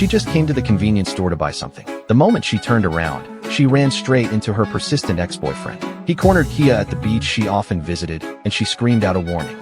She just came to the convenience store to buy something. The moment she turned around, she ran straight into her persistent ex-boyfriend. He cornered Kia at the beach she often visited, and she screamed out a warning.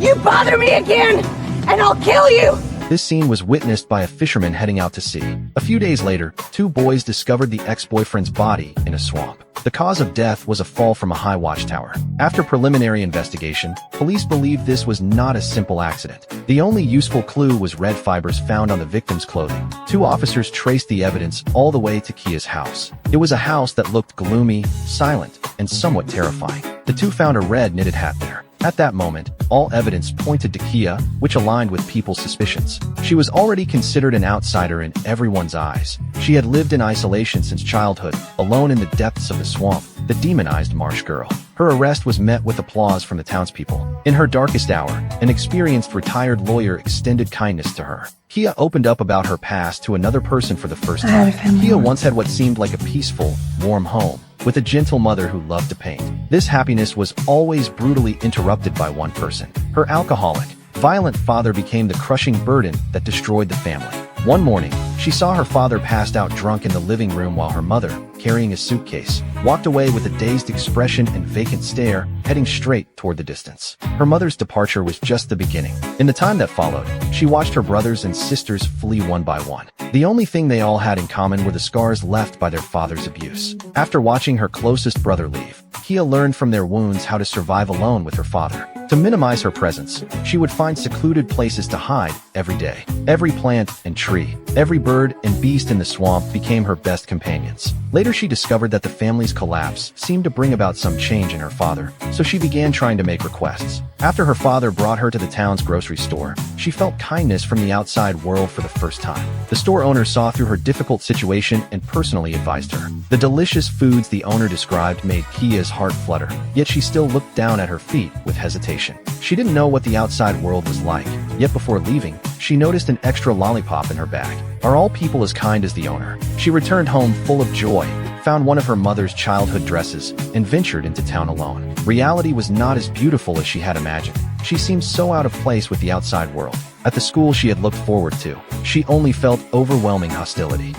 You bother me again, and I'll kill you! This scene was witnessed by a fisherman heading out to sea. A few days later, two boys discovered the ex-boyfriend's body in a swamp. The cause of death was a fall from a high watchtower. After preliminary investigation, police believed this was not a simple accident. The only useful clue was red fibers found on the victim's clothing. Two officers traced the evidence all the way to Kia's house. It was a house that looked gloomy, silent, and somewhat terrifying. The two found a red knitted hat there. At that moment, all evidence pointed to Kia, which aligned with people's suspicions. She was already considered an outsider in everyone's eyes. She had lived in isolation since childhood, alone in the depths of the swamp, the demonized marsh girl. Her arrest was met with applause from the townspeople. In her darkest hour, an experienced retired lawyer extended kindness to her. Kia opened up about her past to another person for the first time. Kia once had what seemed like a peaceful, warm home, with a gentle mother who loved to paint. This happiness was always brutally interrupted by one person. Her alcoholic, violent father became the crushing burden that destroyed the family. One morning, she saw her father passed out drunk in the living room while her mother, carrying a suitcase, walked away with a dazed expression and vacant stare, heading straight toward the distance. Her mother's departure was just the beginning. In the time that followed, she watched her brothers and sisters flee one by one. The only thing they all had in common were the scars left by their father's abuse. After watching her closest brother leave, Kia learned from their wounds how to survive alone with her father. To minimize her presence, she would find secluded places to hide every day. Every plant and tree, every bird and beast in the swamp became her best companions. Later she discovered that the family's collapse seemed to bring about some change in her father, so she began trying to make requests. After her father brought her to the town's grocery store, she felt kindness from the outside world for the first time. The store owner saw through her difficult situation and personally advised her. The delicious foods the owner described made Kia's heart flutter, yet she still looked down at her feet with hesitation. She didn't know what the outside world was like, yet before leaving, she noticed an extra lollipop in her bag. Are all people as kind as the owner? She returned home full of joy, found one of her mother's childhood dresses, and ventured into town alone. Reality was not as beautiful as she had imagined. She seemed so out of place with the outside world. At the school she had looked forward to, she only felt overwhelming hostility.